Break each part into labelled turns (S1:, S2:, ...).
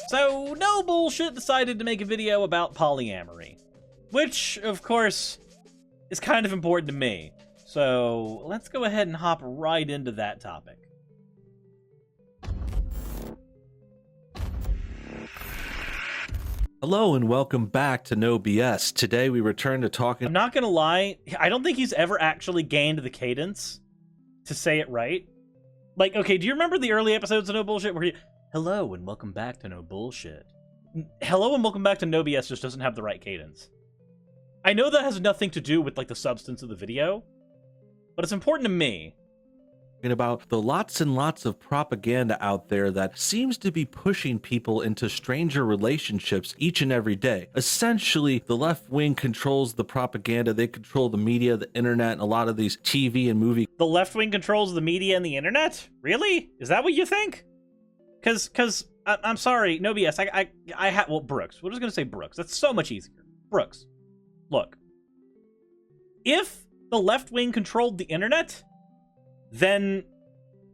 S1: So, No Bullshit decided to make a video about polyamory, which, of course, is kind of important to me. So, let's go ahead and hop right into that topic.
S2: Hello and welcome back to No BS. Today we return to talking...
S1: I'm not gonna lie, I don't think he's ever actually gained the cadence to say it right. Like, okay, do you remember the early episodes of No Bullshit where he... Hello and welcome back to No Bullshit. Hello and welcome back to No BS just doesn't have the right cadence. I know that has nothing to do with, like, the substance of the video, but it's important to me.
S2: About the lots and lots of propaganda out there that seems to be pushing people into stranger relationships each and every day. Essentially, the left wing controls the propaganda, they control the media, the internet, and a lot of these TV and movie.
S1: The left wing controls the media and the internet? Really? Is that what you think? Cause I'm sorry, No BS, well, Brooks, we're just gonna say Brooks. That's so much easier. Brooks, look. If the left wing controlled the internet, then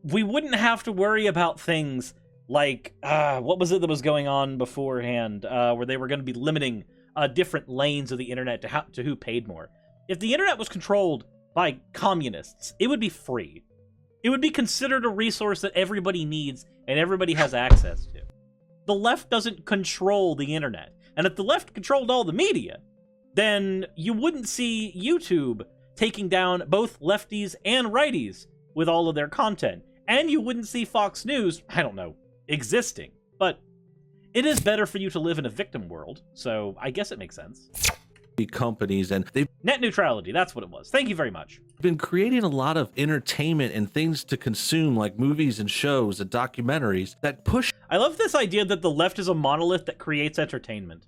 S1: we wouldn't have to worry about things like, what was it that was going on beforehand, where they were going to be limiting different lanes of the internet to who paid more. If the internet was controlled by communists, it would be free. It would be considered a resource that everybody needs and everybody has access to. The left doesn't control the internet. And if the left controlled all the media, then you wouldn't see YouTube taking down both lefties and righties with all of their content. And you wouldn't see Fox News, I don't know, existing. But it is better for you to live in a victim world, so I guess it makes sense.
S2: Companies, and they've
S1: net neutrality, that's what it was. Thank you very much.
S2: Been creating a lot of entertainment and things to consume, like movies and shows and documentaries that push.
S1: I love this idea that the left is a monolith that creates entertainment.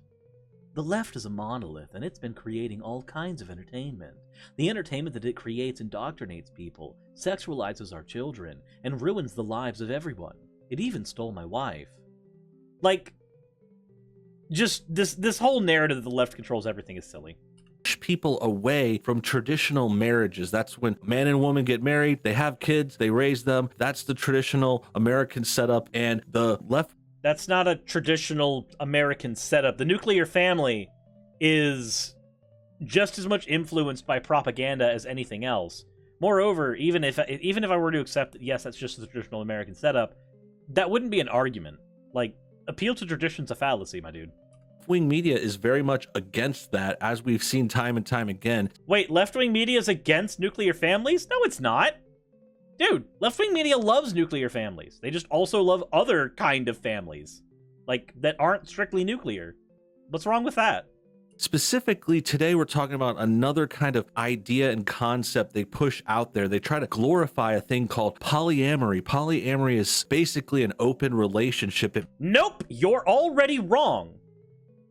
S1: The left is a monolith, and it's been creating all kinds of entertainment. The entertainment that it creates indoctrinates people, sexualizes our children, and ruins the lives of everyone. It even stole my wife. Like, just this whole narrative that the left controls everything is silly.
S2: Push people away from traditional marriages. That's when man and woman get married, they have kids, they raise them. That's the traditional American setup, and the left...
S1: That's not a traditional American setup. The nuclear family is just as much influenced by propaganda as anything else. Moreover, even if I were to accept that, yes, that's just the traditional American setup, that wouldn't be an argument. Like, appeal to tradition's a fallacy, my dude.
S2: Left-wing media is very much against that, as we've seen time and time again.
S1: Wait, left-wing media is against nuclear families? No, it's not. Dude, left-wing media loves nuclear families. They just also love other kind of families, like, that aren't strictly nuclear. What's wrong with that?
S2: Specifically, today we're talking about another kind of idea and concept they push out there. They try to glorify a thing called polyamory. Polyamory is basically an open relationship.
S1: Nope, you're already wrong.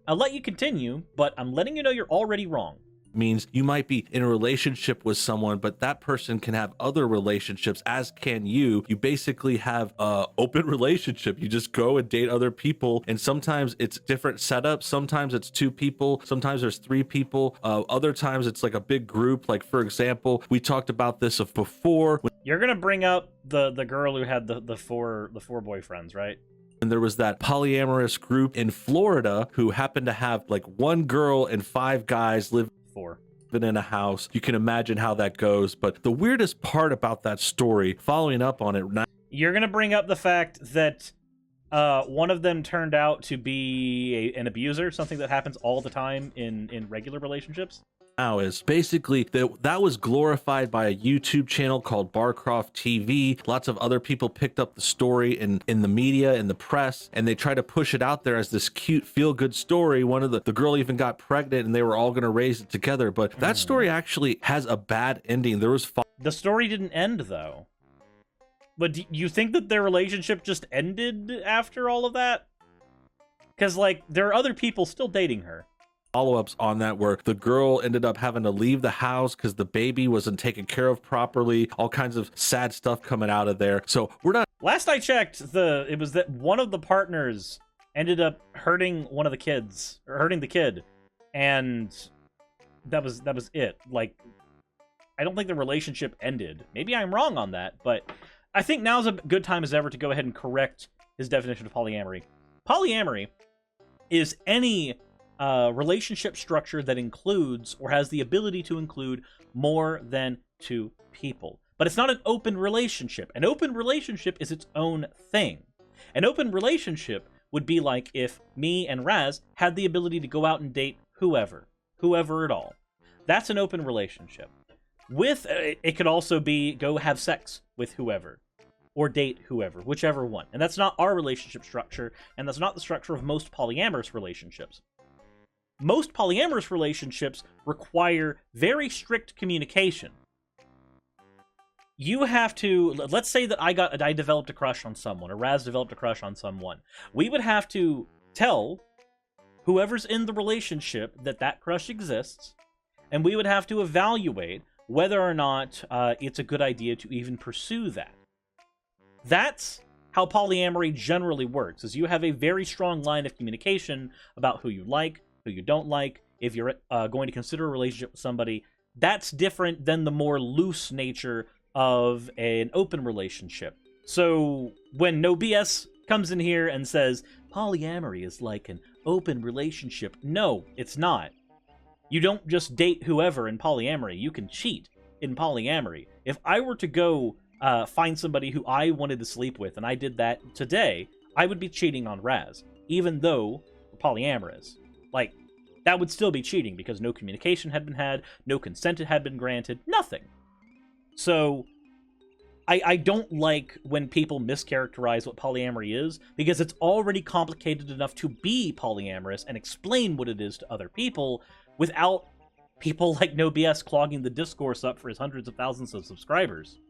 S1: I'll let you continue, but I'm letting you know you're already wrong.
S2: Means you might be in a relationship with someone, but that person can have other relationships, as can you. You basically have a open relationship. You just go and date other people, and sometimes it's different setups. Sometimes it's 2 people, sometimes there's 3 people, other times it's like a big group. Like, for example, we talked about this before.
S1: You're gonna bring up the girl who had the four boyfriends, right?
S2: And there was that polyamorous group in Florida who happened to have like 1 girl and 5 guys living in a house. You can imagine how that goes. But the weirdest part about that story, following up on it,
S1: you're gonna bring up the fact that one of them turned out to be an abuser, something that happens all the time in regular relationships.
S2: Now is basically that was glorified by a YouTube channel called Barcroft TV. Lots of other people picked up the story in the media, in the press, and they tried to push it out there as this cute feel-good story. One of the girl even got pregnant, and they were all going to raise it together. But that story actually has a bad ending. There was
S1: the story didn't end though. But do you think that their relationship just ended after all of that? Because, like, there are other people still dating her.
S2: Follow-ups on that where the girl ended up having to leave the house because the baby wasn't taken care of properly. All kinds of sad stuff coming out of there. So we're not...
S1: Last I checked, it was that one of the partners ended up hurting one of the kids, or hurting the kid, and that was it. Like, I don't think the relationship ended. Maybe I'm wrong on that, but I think now's a good time as ever to go ahead and correct his definition of polyamory. Polyamory is any relationship structure that includes or has the ability to include more than two people. But it's not an open relationship. An open relationship is its own thing. An open relationship would be like if me and Raz had the ability to go out and date whoever at all. That's an open relationship. With it could also be go have sex with whoever or date whoever, whichever one. And that's not our relationship structure, and that's not the structure of most polyamorous relationships. Most polyamorous relationships require very strict communication. You have to, let's say that I developed a crush on someone, or Raz developed a crush on someone. We would have to tell whoever's in the relationship that crush exists, and we would have to evaluate whether or not it's a good idea to even pursue that. That's how polyamory generally works, is you have a very strong line of communication about who you like, who you don't like. If you're going to consider a relationship with somebody, that's different than the more loose nature of an open relationship. So when No BS comes in here and says, polyamory is like an open relationship, no, it's not. You don't just date whoever in polyamory. You can cheat in polyamory. If I were to go find somebody who I wanted to sleep with, and I did that today, I would be cheating on Raz, even though we're polyamorous. Like, that would still be cheating because no communication had been had, no consent had been granted, nothing. So, I don't like when people mischaracterize what polyamory is, because it's already complicated enough to be polyamorous and explain what it is to other people without people like No BS clogging the discourse up for his hundreds of thousands of subscribers.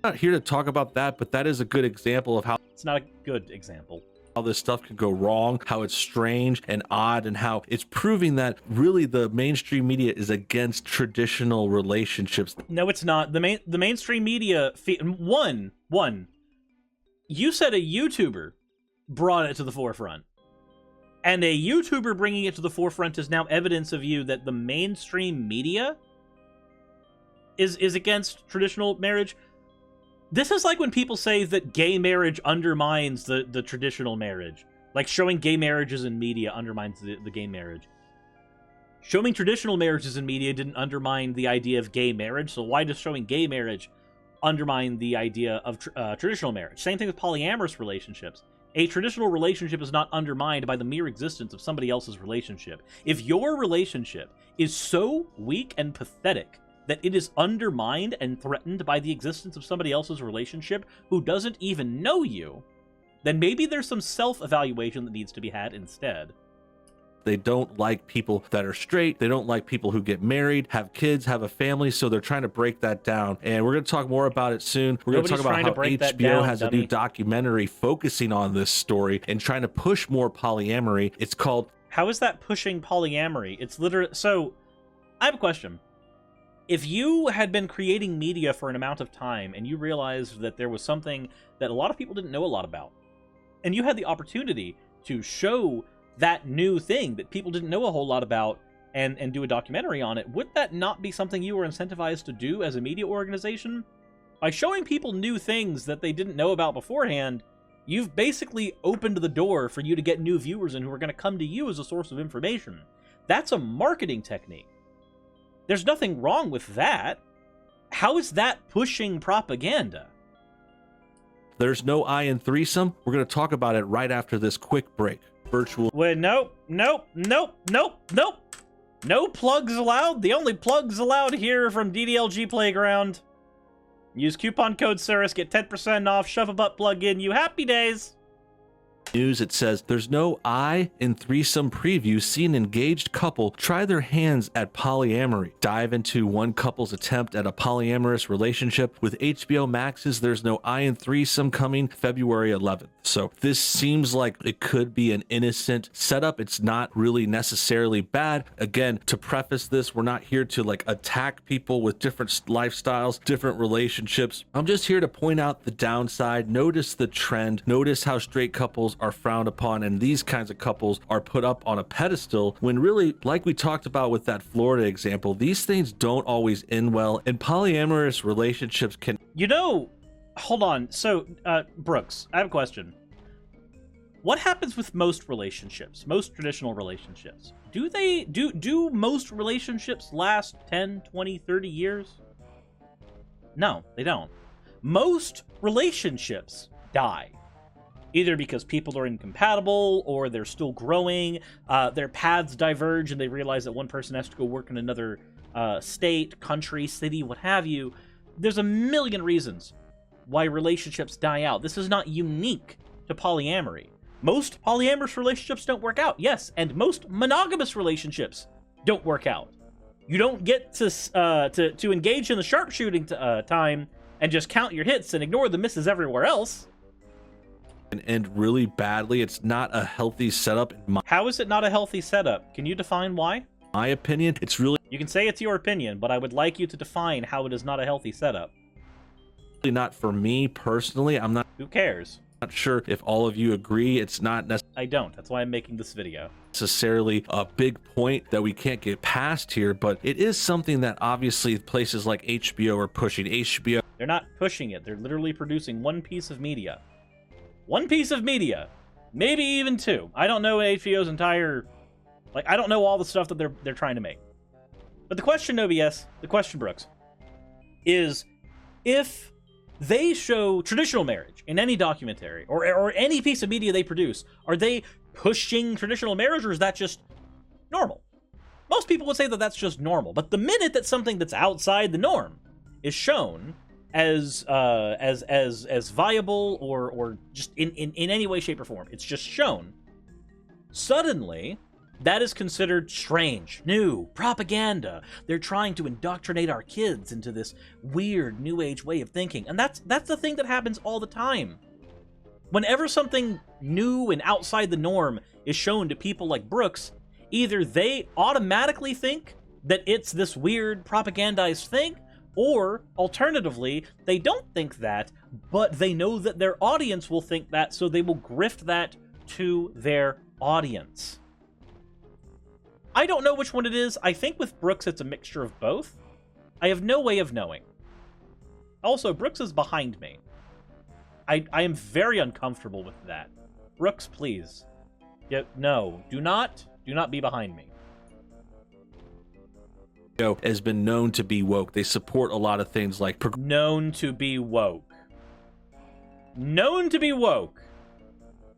S2: I'm not here to talk about that, but that is a good example of how
S1: It's not a good example.
S2: How this stuff can go wrong, how it's strange and odd, and how it's proving that really the mainstream media is against traditional relationships.
S1: No, it's not. The mainstream media one. You said a YouTuber brought it to the forefront. And a YouTuber bringing it to the forefront is now evidence of you that the mainstream media is against traditional marriage. This is like when people say that gay marriage undermines the traditional marriage. Like showing gay marriages in media undermines the gay marriage. Showing traditional marriages in media didn't undermine the idea of gay marriage, so why does showing gay marriage undermine the idea of traditional marriage? Same thing with polyamorous relationships. A traditional relationship is not undermined by the mere existence of somebody else's relationship. If your relationship is so weak and pathetic that it is undermined and threatened by the existence of somebody else's relationship who doesn't even know you, then maybe there's some self-evaluation that needs to be had instead.
S2: They don't like people that are straight. They don't like people who get married, have kids, have a family. So they're trying to break that down. And we're going to talk more about it soon. We're going to talk about how HBO has a new documentary focusing on this story and trying to push more polyamory. It's called...
S1: How is that pushing polyamory? It's literally... So, I have a question. If you had been creating media for an amount of time and you realized that there was something that a lot of people didn't know a lot about, and you had the opportunity to show that new thing that people didn't know a whole lot about and do a documentary on it, would that not be something you were incentivized to do as a media organization? By showing people new things that they didn't know about beforehand, you've basically opened the door for you to get new viewers in who are going to come to you as a source of information. That's a marketing technique. There's nothing wrong with that. How is that pushing propaganda?
S2: There's no I in threesome. We're going to talk about it right after this quick break. Virtual.
S1: Wait, nope. No plugs allowed. The only plugs allowed here are from DDLG Playground. Use coupon code Suris, get 10% off, shove a butt plug in, you happy days.
S2: News, it says there's no I in threesome preview. See an engaged couple try their hands at polyamory. Dive into one couple's attempt at a polyamorous relationship with HBO Max's There's No I in Threesome coming February 11th. So this seems like it could be an innocent setup. It's not really necessarily bad. Again, to preface this, we're not here to like attack people with different lifestyles, different relationships. I'm just here to point out the downside, notice the trend, notice how straight couples are frowned upon and these kinds of couples are put up on a pedestal when really, like we talked about with that Florida example, these things don't always end well, and polyamorous relationships can...
S1: You know, hold on. So, Brooks, I have a question. What happens with most relationships, most traditional relationships? Do most relationships last 10, 20, 30 years? No, they don't. Most relationships die. Either because people are incompatible, or they're still growing, their paths diverge, and they realize that one person has to go work in another state, country, city, what have you. There's a million reasons why relationships die out. This is not unique to polyamory. Most polyamorous relationships don't work out, yes, and most monogamous relationships don't work out. You don't get to engage in the sharpshooting time and just count your hits and ignore the misses everywhere else.
S2: And end really badly. It's not a healthy setup.
S1: How is it not a healthy setup? Can you define why?
S2: My opinion, it's really...
S1: You can say it's your opinion, but I would like you to define how it is not a healthy setup.
S2: Not for me personally. I'm not...
S1: Who cares?
S2: Not sure if all of you agree. It's not necessarily...
S1: I don't. That's why I'm making this video.
S2: Necessarily a big point that we can't get past here, but it is something that obviously places like HBO are pushing. HBO...
S1: They're not pushing it. They're literally producing one piece of media. One piece of media. Maybe even two. I don't know HBO's entire... Like, I don't know all the stuff that they're trying to make. But the question, OBS, the question, Brooks, is if they show traditional marriage in any documentary or any piece of media they produce, are they pushing traditional marriage, or is that just normal? Most people would say that that's just normal. But the minute that something that's outside the norm is shown as viable or just in any way, shape, or form, it's just shown, suddenly that is considered strange, new, propaganda. They're trying to indoctrinate our kids into this weird new age way of thinking. And that's the thing that happens all the time. Whenever something new and outside the norm is shown to people like Brooks, either they automatically think that it's this weird propagandized thing, or alternatively, they don't think that, but they know that their audience will think that, so they will grift that to their audience. I don't know which one it is. I think with Brooks it's a mixture of both. I have no way of knowing. Also, Brooks is behind me. I am very uncomfortable with that. Brooks, please. No, do not be behind me.
S2: Has been known to be woke. They support a lot of things like...
S1: Known to be woke. Known to be woke.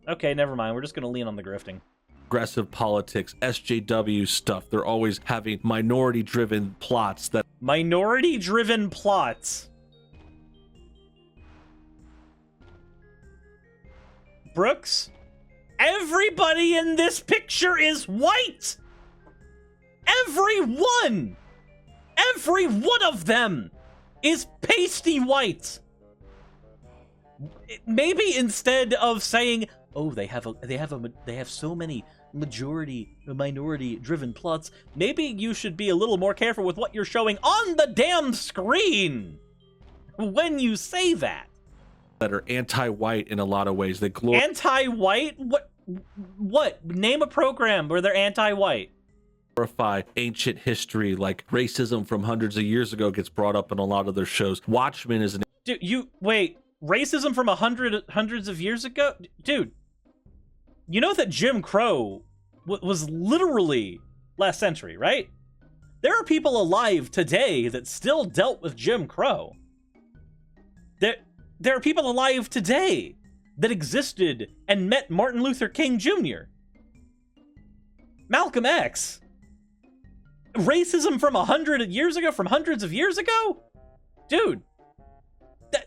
S1: Okay, never mind. We're just going to lean on the grifting.
S2: Progressive politics, SJW stuff. They're always having minority-driven plots that...
S1: Minority-driven plots. Brooks, everybody in this picture is white! Everyone! Every one of them is pasty white. Maybe instead of saying, "Oh, they have so many minority driven plots," maybe you should be a little more careful with what you're showing on the damn screen when you say that.
S2: That are anti-white in a lot of ways. They
S1: anti-white? What? Name a program where they're anti-white.
S2: Glorify ancient history, like racism from hundreds of years ago gets brought up in a lot of their shows. Watchmen is an...
S1: Dude, wait, racism from hundreds of years ago? Dude, you know that Jim Crow was literally last century, right? There are people alive today that still dealt with Jim Crow. There are people alive today that existed and met Martin Luther King Jr. Malcolm X. Racism from 100 years ago, from hundreds of years ago? Dude, that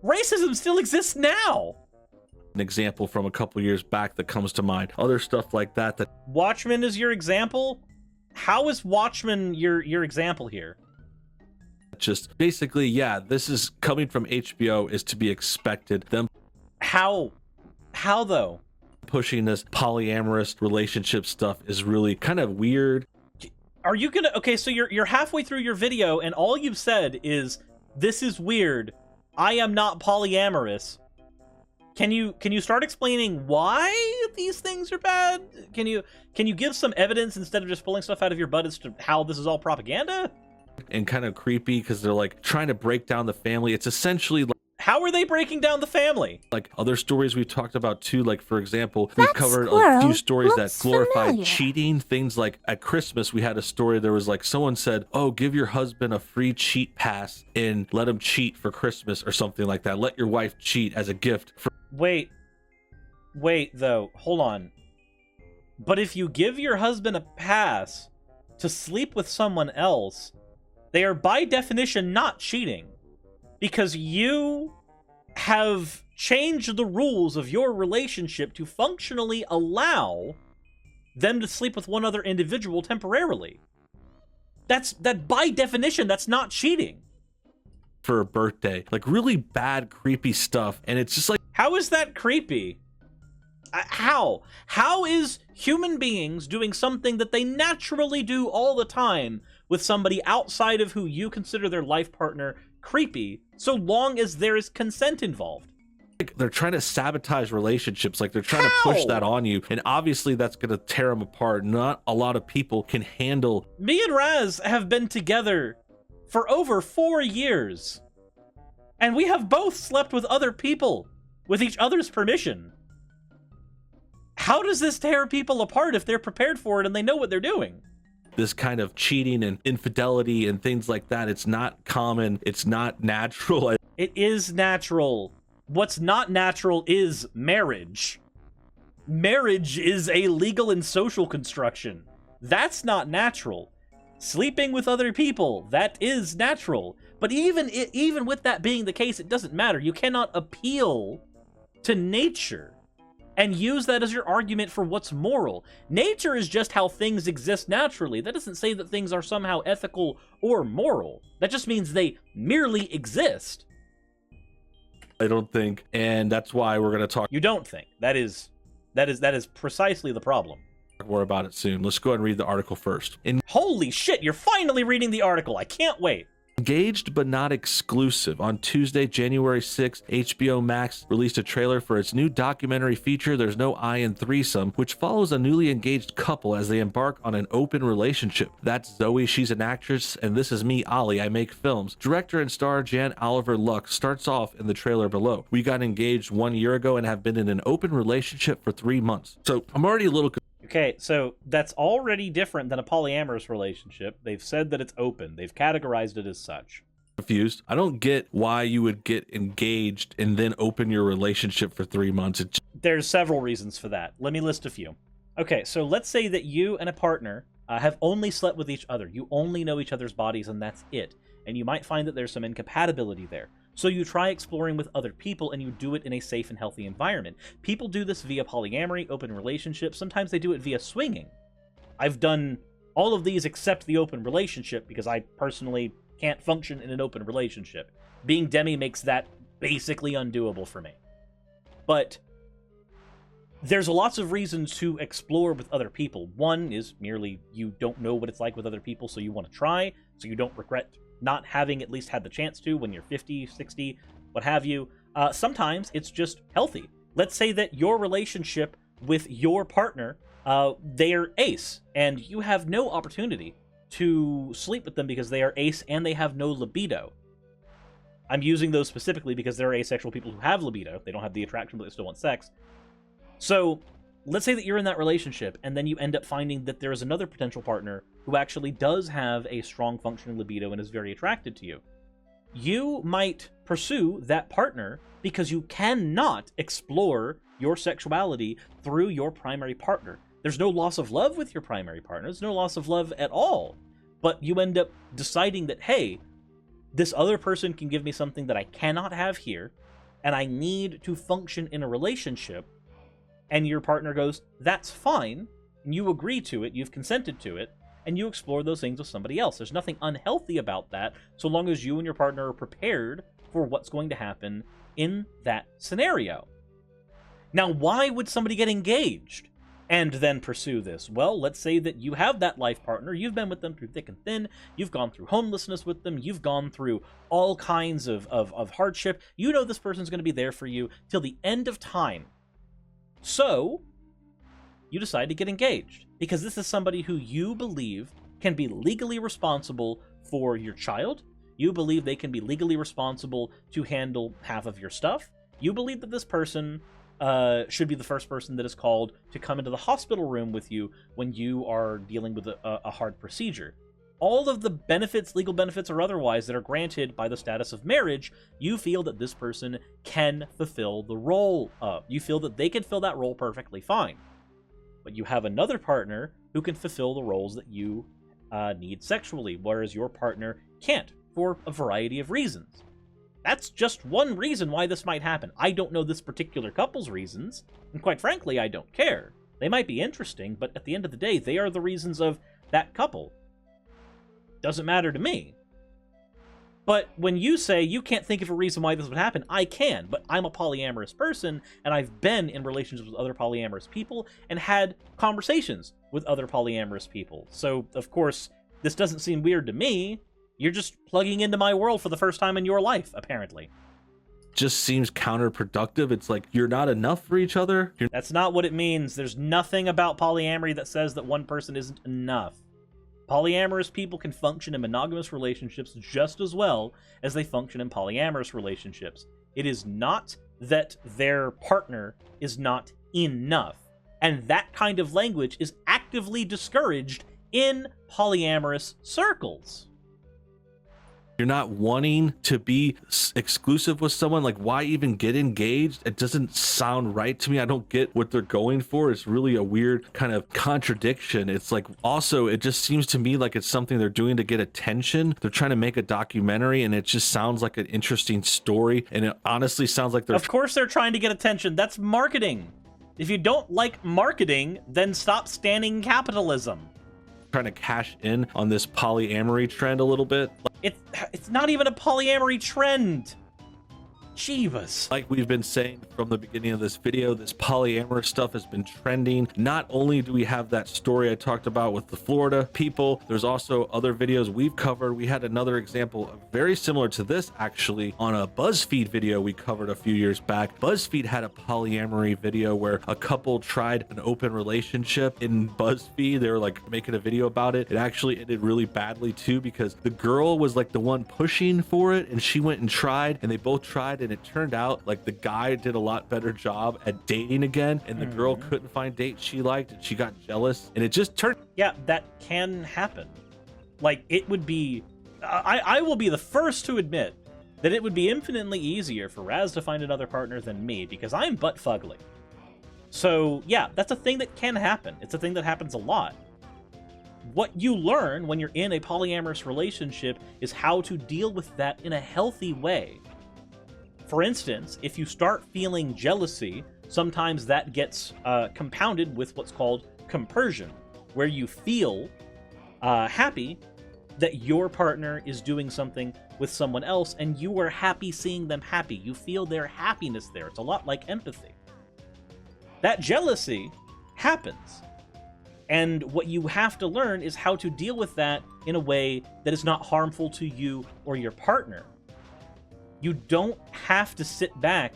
S1: racism still exists now.
S2: An example from a couple years back that comes to mind. Other stuff like that.
S1: Watchmen is your example? How is Watchmen your example here?
S2: Just basically, yeah, this is coming from HBO, is to be expected. Them
S1: How though?
S2: Pushing this polyamorous relationship stuff is really kind of weird.
S1: Are you gonna... Okay, so you're halfway through your video and all you've said is, "This is weird. I am not polyamorous." Can you start explaining why these things are bad? Can you give some evidence instead of just pulling stuff out of your butt as to how this is all propaganda?
S2: And kind of creepy because they're like trying to break down the family. It's essentially like...
S1: How are they breaking down the family?
S2: Like other stories we've talked about too, like for example, we
S3: That
S2: covered a
S3: squirrel
S2: few stories that
S3: looks
S2: glorified
S3: familiar.
S2: cheating. Things like at Christmas, we had a story. There was like someone said, "Oh, give your husband a free cheat pass and let him cheat for Christmas," or something like that. Let your wife cheat as a gift for.
S1: Wait, though, hold on. But if you give your husband a pass to sleep with someone else, they are by definition not cheating. Because you have changed the rules of your relationship to functionally allow them to sleep with one other individual temporarily. That by definition, that's not cheating.
S2: For a birthday, like really bad, creepy stuff. And it's just like,
S1: How is that creepy? How? How is human beings doing something that they naturally do all the time with somebody outside of who you consider their life partner creepy, so long as there is consent involved?
S2: they're trying to sabotage relationships, like they're trying to push that on you, and obviously that's going to tear them apart. Not a lot of people can handle.
S1: Me and Raz have been together for over 4 years, and we have both slept with other people with each other's permission. How does this tear people apart if they're prepared for it and they know what they're doing?
S2: This kind of cheating and infidelity and things like that, it's not common, it's not natural.
S1: It is natural. What's not natural is marriage. Marriage is a legal and social construction. That's not natural. Sleeping with other people, that is natural. But even with that being the case, it doesn't matter. You cannot appeal to nature and use that as your argument for what's moral. Nature is just how things exist naturally. That doesn't say that things are somehow ethical or moral. That just means they merely exist.
S2: I don't think, and that's why we're going to talk
S1: You don't think. That is precisely the problem.
S2: more about it soon. Let's go ahead and read the article first.
S1: Holy shit, you're finally reading the article. I can't wait.
S2: Engaged but not exclusive. On Tuesday, January 6th, HBO Max released a trailer for its new documentary feature, There's No I in Threesome, which follows a newly engaged couple as they embark on an open relationship. That's Zoe, she's an actress, and this is me, Ollie, I make films. Director and star Jan Oliver Luck starts off in the trailer below. We got engaged 1 year ago and have been in an open relationship for 3 months. So I'm already a little
S1: Okay, so that's already different than a polyamorous relationship. They've said that it's open. They've categorized it as such.
S2: confused. I don't get why you would get engaged and then open your relationship for 3 months.
S1: There's several reasons for that. Let me list a few. Okay, so let's say that you and a partner have only slept with each other. You only know each other's bodies, and that's it. And you might find that there's some incompatibility there. So you try exploring with other people, and you do it in a safe and healthy environment. People do this via polyamory, open relationships. Sometimes they do it via swinging. I've done all of these except the open relationship because I personally can't function in an open relationship. Being demi makes that basically undoable for me. But there's lots of reasons to explore with other people. One is merely you don't know what it's like with other people, so you want to try, so you don't regret not having at least had the chance to when you're 50, 60, what have you. Sometimes it's just healthy. Let's say that your relationship with your partner, they're ace, and you have no opportunity to sleep with them because they are ace and they have no libido. I'm using those specifically because there are asexual people who have libido. They don't have the attraction, but they still want sex. So let's say that you're in that relationship, and then you end up finding that there is another potential partner who actually does have a strong functioning libido and is very attracted to you. You might pursue that partner because you cannot explore your sexuality through your primary partner. There's no loss of love with your primary partner. There's no loss of love at all. But you end up deciding that, hey, this other person can give me something that I cannot have here, and I need to function in a relationship. And your partner goes, that's fine, and you agree to it, you've consented to it, and you explore those things with somebody else. There's nothing unhealthy about that, so long as you and your partner are prepared for what's going to happen in that scenario. Now, why would somebody get engaged and then pursue this? Well, let's say that you have that life partner, you've been with them through thick and thin, you've gone through homelessness with them, you've gone through all kinds of hardship, you know this person's going to be there for you till the end of time. So, you decide to get engaged, because this is somebody who you believe can be legally responsible for your child, You believe they can be legally responsible to handle half of your stuff. You believe that this person should be the first person that is called to come into the hospital room with you when you are dealing with a hard procedure. All of the benefits, legal benefits or otherwise, that are granted by the status of marriage, you feel that this person can fulfill the role of. You feel that they can fill that role perfectly fine. But you have another partner who can fulfill the roles that you need sexually, whereas your partner can't, for a variety of reasons. That's just one reason why this might happen. I don't know this particular couple's reasons, and quite frankly, I don't care. They might be interesting, but at the end of the day, they are the reasons of that couple. Doesn't matter to me. But when you say you can't think of a reason why this would happen, I can, but I'm a polyamorous person, and I've been in relationships with other polyamorous people and had conversations with other polyamorous people. So, of course, this doesn't seem weird to me. You're just plugging into my world for the first time in your life, apparently.
S2: Just seems counterproductive. It's like you're not enough for each other.
S1: That's not what it means. There's nothing about polyamory that says that one person isn't enough. Polyamorous people can function in monogamous relationships just as well as they function in polyamorous relationships. It is not that their partner is not enough. And that kind of language is actively discouraged in polyamorous circles.
S2: You're not wanting to be exclusive with someone. Like, why even get engaged? It doesn't sound right to me. I don't get what they're going for. It's really a weird kind of contradiction. It's like, also, it just seems to me like it's something they're doing to get attention. They're trying to make a documentary, and it just sounds like an interesting story. And it honestly sounds like they're...
S1: Of course they're trying to get attention. That's marketing. If you don't like marketing, then stop standing capitalism.
S2: Trying to cash in on this polyamory trend a little bit.
S1: It's not even a polyamory trend. Jeebus.
S2: Like we've been saying from the beginning of this video, this polyamorous stuff has been trending. Not only do we have that story I talked about with the Florida people, there's also other videos we've covered. We had another example very similar to this actually on a BuzzFeed video we covered a few years back. BuzzFeed had a polyamory video where a couple tried an open relationship. In BuzzFeed, they were like making a video about it. It actually ended really badly too, because the girl was like the one pushing for it and she went and tried, and they both tried, and it turned out like the guy did a lot better job at dating again, and the girl couldn't find dates she liked, and she got jealous, and it just turned...
S1: Yeah, that can happen. Like, it would be... I will be the first to admit that it would be infinitely easier for Raz to find another partner than me, because I'm butt fugly. So, yeah, that's a thing that can happen. It's a thing that happens a lot. What you learn when you're in a polyamorous relationship is how to deal with that in a healthy way. For instance, if you start feeling jealousy, sometimes that gets compounded with what's called compersion, where you feel happy that your partner is doing something with someone else, and you are happy seeing them happy. You feel their happiness there. It's a lot like empathy. That jealousy happens. And what you have to learn is how to deal with that in a way that is not harmful to you or your partner. You don't have to sit back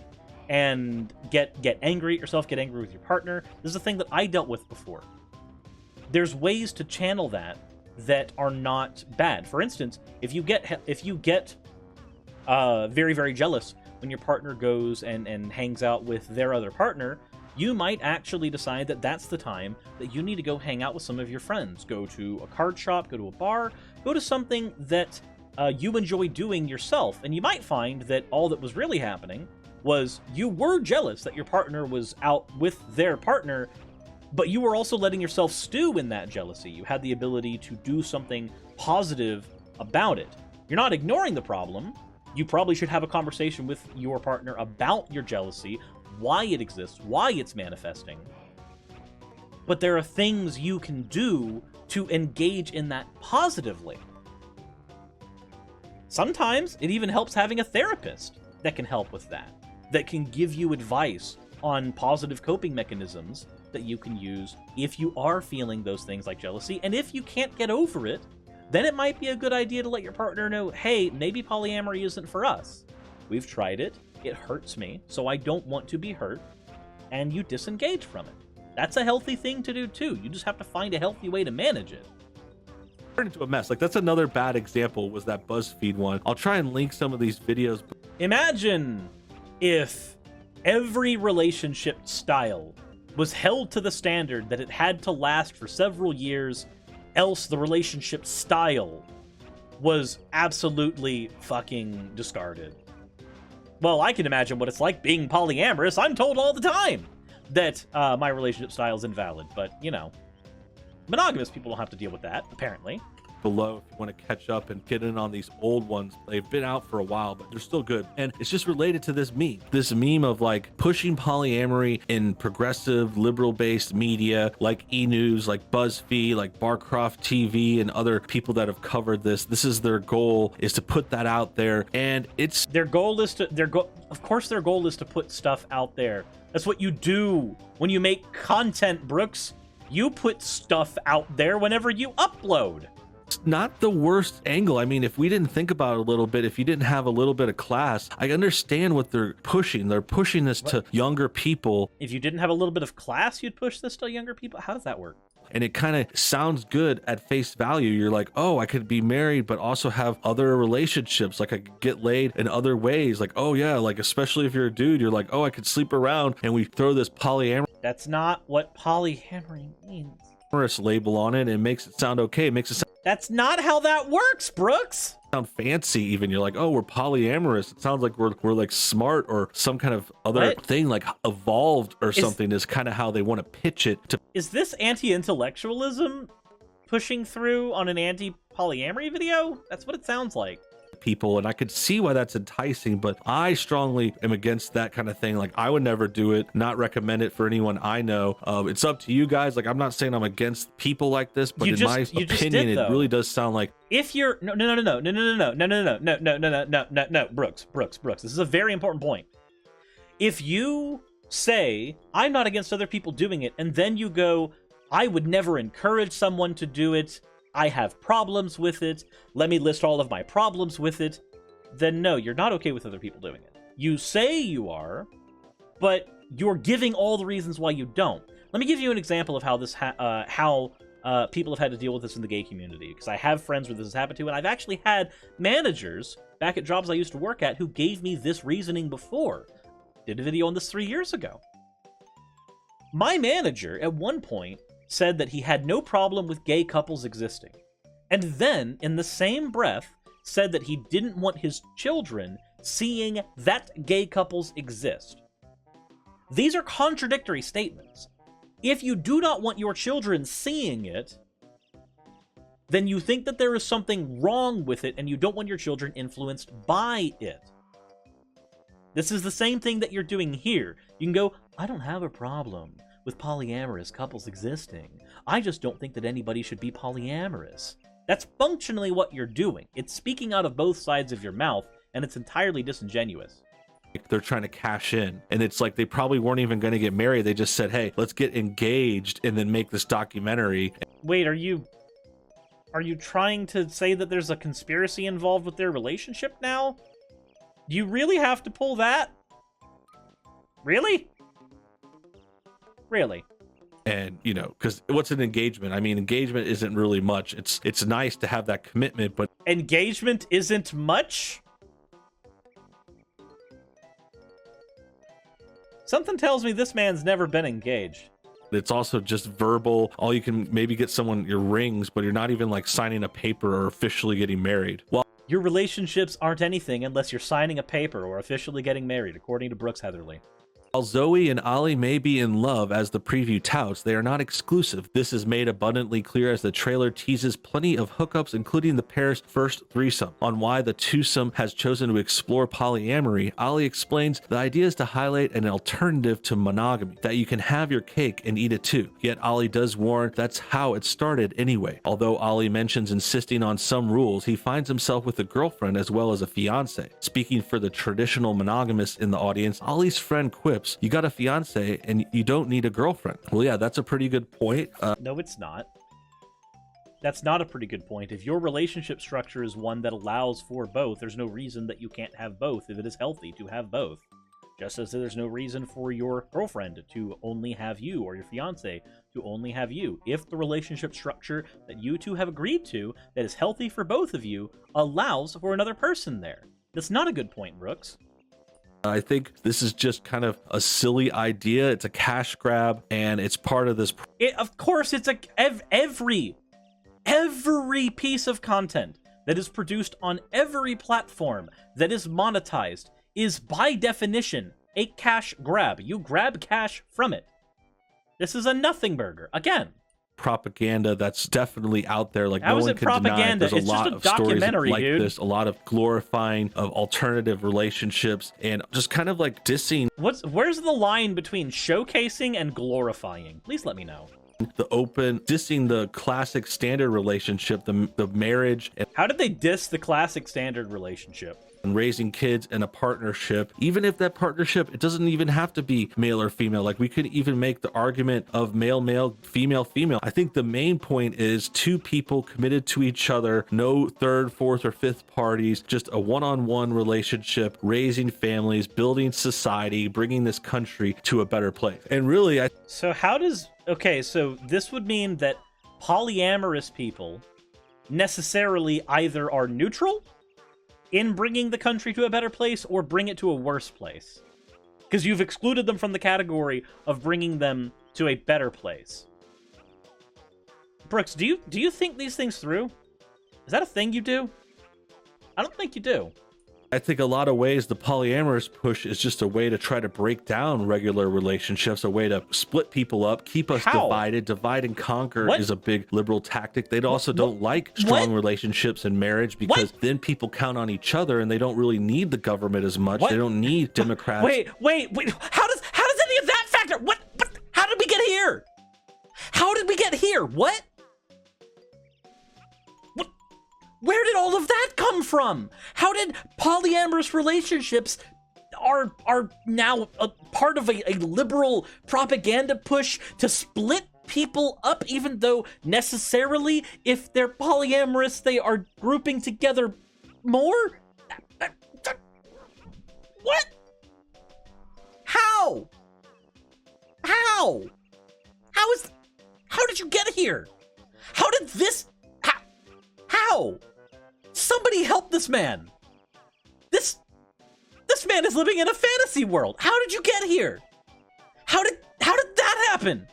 S1: and get angry at yourself, get angry with your partner. This is a thing that I dealt with before. There's ways to channel that are not bad. For instance, if you get very, very jealous when your partner goes and hangs out with their other partner, you might actually decide that that's the time that you need to go hang out with some of your friends. Go to a card shop, go to a bar, go to something that you enjoy doing yourself. And you might find that all that was really happening was you were jealous that your partner was out with their partner, but you were also letting yourself stew in that jealousy. You had the ability to do something positive about it. You're not ignoring the problem. You probably should have a conversation with your partner about your jealousy, why it exists, why it's manifesting. But there are things you can do to engage in that positively. Sometimes it even helps having a therapist that can help with that can give you advice on positive coping mechanisms that you can use if you are feeling those things like jealousy. And if you can't get over it, then it might be a good idea to let your partner know, hey, maybe polyamory isn't for us. We've tried it. It hurts me, so I don't want to be hurt. And you disengage from it. That's a healthy thing to do too. You just have to find a healthy way to manage it.
S2: turned into a mess. Like, that's another bad example, was that BuzzFeed one. I'll try and link some of these videos.
S1: Imagine if every relationship style was held to the standard that it had to last for several years, else the relationship style was absolutely fucking discarded. Well, I can imagine what it's like being polyamorous. I'm told all the time that my relationship style is invalid, but, you know, monogamous people don't have to deal with that, apparently.
S2: Below, if you want to catch up and get in on these old ones. They've been out for a while, but they're still good. And it's just related to this meme of like pushing polyamory in progressive liberal based media like E-News, like BuzzFeed, like Barcroft TV, and other people that have covered this. This is their goal, is to put that out there. And it's
S1: their goal is to of course their goal is to put stuff out there. That's what you do when you make content, Brooks. You put stuff out there whenever you upload.
S2: not the worst angle. I mean, if we didn't think about it a little bit, if you didn't have a little bit of class, I understand what they're pushing. They're pushing this to younger people.
S1: If you didn't have a little bit of class, you'd push this to younger people? How does that work?
S2: And it kind of sounds good at face value. You're like, oh, I could be married, but also have other relationships. Like I could get laid in other ways. Like, oh yeah, like especially if you're a dude, you're like, oh, I could sleep around. And we throw this polyamory.
S1: That's not what polyamory means.
S2: Label on it, and it makes it sound okay. It makes it sound.
S1: That's not how that works, Brooks.
S2: Sound fancy even. You're like, oh, we're polyamorous. It sounds like we're like smart or some kind of other thing, like evolved or something is kind of how they want to pitch it to.
S1: Is this anti-intellectualism pushing through on an anti-polyamory video? That's what it sounds like.
S2: People, and I could see why that's enticing, but I strongly am against that kind of thing. Like I would never do it, not recommend it for anyone I know. It's up to you guys. Like I'm not saying I'm against people like this, but in my opinion, it really does sound like
S1: if you're no, Brooks, this is a very important point. If you say I'm not against other people doing it, and then you go, I would never encourage someone to do it, I have problems with it, let me list all of my problems with it, then no, you're not okay with other people doing it. You say you are, but you're giving all the reasons why you don't. Let me give you an example of how this people have had to deal with this in the gay community, because I have friends where this has happened to, and I've actually had managers back at jobs I used to work at who gave me this reasoning before. Did a video on this 3 years ago. My manager, at one point, said that he had no problem with gay couples existing, and then, in the same breath, said that he didn't want his children seeing that gay couples exist. These are contradictory statements. If you do not want your children seeing it, then you think that there is something wrong with it, and you don't want your children influenced by it. This is the same thing that you're doing here. You can go, I don't have a problem with polyamorous couples existing. I just don't think that anybody should be polyamorous. That's functionally what you're doing. It's speaking out of both sides of your mouth, and it's entirely disingenuous.
S2: They're trying to cash in, and it's like they probably weren't even going to get married. They just said, hey, let's get engaged and then make this documentary.
S1: Wait, are you trying to say that there's a conspiracy involved with their relationship now? Do you really have to pull that? Really? Really?
S2: And, you know, because what's an engagement? I mean, engagement isn't really much. It's nice to have that commitment, but...
S1: Engagement isn't much? Something tells me this man's never been engaged.
S2: It's also just verbal. All you can maybe get someone your rings, but you're not even like signing a paper or officially getting married. Well,
S1: your relationships aren't anything unless you're signing a paper or officially getting married, according to Brooks Heatherly.
S2: While Zoe and Ollie may be in love, as the preview touts, they are not exclusive. This is made abundantly clear as the trailer teases plenty of hookups, including the pair's first threesome. On why the twosome has chosen to explore polyamory, Ollie explains the idea is to highlight an alternative to monogamy, that you can have your cake and eat it too. Yet Ollie does warn that's how it started anyway. Although Ollie mentions insisting on some rules, he finds himself with a girlfriend as well as a fiance. Speaking for the traditional monogamists in the audience, Ollie's friend quips, you got a fiance and you don't need a girlfriend. Well, yeah, that's a pretty good point.
S1: No, it's not. That's not a pretty good point. If your relationship structure is one that allows for both, there's no reason that you can't have both if it is healthy to have both. Just as there's no reason for your girlfriend to only have you, or your fiance to only have you, if the relationship structure that you two have agreed to, that is healthy for both of you, allows for another person there. That's not a good point, Brooks.
S2: I think this is just kind of a silly idea. It's a cash grab, and it's part of this.
S1: Of course, it's every piece of content that is produced on every platform that is monetized is by definition a cash grab. You grab cash from it. This is a nothing burger. Again,
S2: propaganda that's definitely out there. Like,
S1: how
S2: no
S1: is
S2: one
S1: it
S2: can
S1: propaganda?
S2: deny. There's
S1: It's
S2: a lot
S1: just a
S2: of stories
S1: documentary,
S2: like
S1: dude.
S2: this, a lot of glorifying of alternative relationships, and just kind of like dissing.
S1: Where's the line between showcasing and glorifying? Please let me know.
S2: The open, dissing the classic standard relationship, the marriage, and
S1: How did they diss the classic standard relationship?
S2: raising kids in a partnership. Even if that partnership, it doesn't even have to be male or female. Like, we could even make the argument of male, female, female. I think the main point is two people committed to each other, no third, fourth, or fifth parties, just a one-on-one relationship, raising families, building society, bringing this country to a better place. And really,
S1: So how does... Okay, so this would mean that polyamorous people necessarily either are neutral in bringing the country to a better place or bring it to a worse place. Because you've excluded them from the category of bringing them to a better place. Brooks, do you think these things through? Is that a thing you do? I don't think you do.
S2: I think a lot of ways the polyamorous push is just a way to try to break down regular relationships, a way to split people up, keep us divided. Divide and conquer is a big liberal tactic. They also don't like strong relationships and marriage, because then people count on each other and they don't really need the government as much. They don't need Democrats.
S1: Wait. How does any of that factor? What? How did we get here? How did we get here? What? Where did all of that come from? How did polyamorous relationships are now a part of a liberal propaganda push to split people up, even though necessarily, if they're polyamorous, they are grouping together more? What? How? How did you get here? How did this... How? Somebody help this man. This man is living in a fantasy world. How did you get here? How did that happen?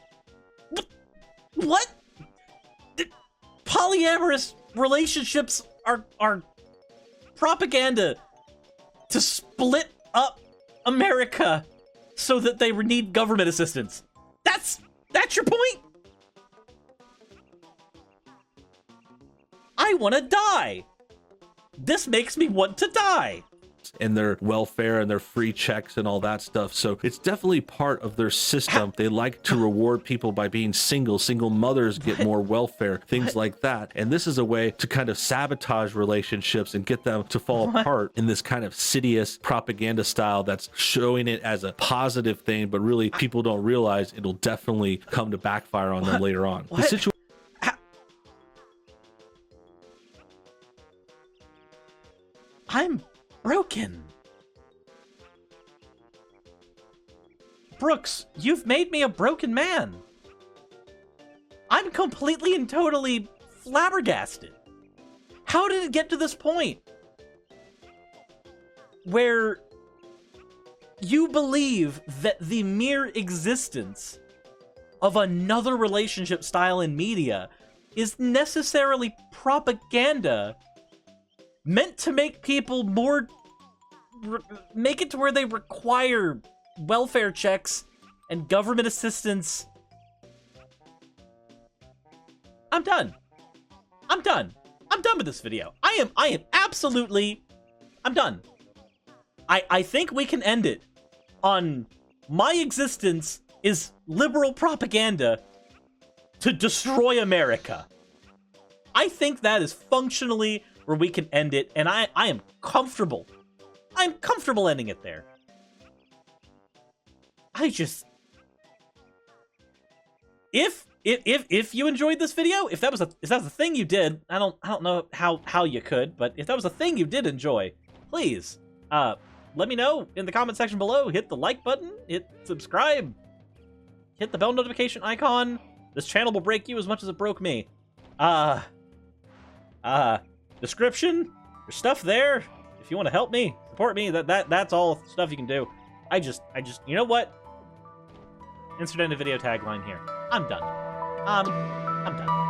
S1: What? Polyamorous relationships are propaganda to split up America so that they need government assistance. That's your point? I want to die. This makes me want to die.
S2: And their welfare and their free checks and all that stuff. So it's definitely part of their system. They like to reward people by being single. Single mothers get more welfare, things like that. And this is a way to kind of sabotage relationships and get them to fall apart in this kind of insidious propaganda style that's showing it as a positive thing, but really people don't realize it'll definitely come to backfire on them later on. The situation.
S1: I'm broken. Brooks, you've made me a broken man. I'm completely and totally flabbergasted. How did it get to this point where you believe that the mere existence of another relationship style in media is necessarily propaganda meant to make people more... make it to where they require welfare checks and government assistance? I'm done. I'm done with this video. I am absolutely... I'm done. I think we can end it on my existence is liberal propaganda to destroy America. I think that is functionally where we can end it, and I am comfortable. I'm comfortable ending it there. I just... If you enjoyed this video, if that was a thing you did, I don't know how you could, but if that was a thing you did enjoy, please let me know in the comment section below. Hit the like button, hit subscribe, hit the bell notification icon. This channel will break you as much as it broke me. Description, there's stuff there. If you want to help me, support me, that's all stuff you can do. I just, you know what? Insert end of video tagline here. I'm done. I'm done.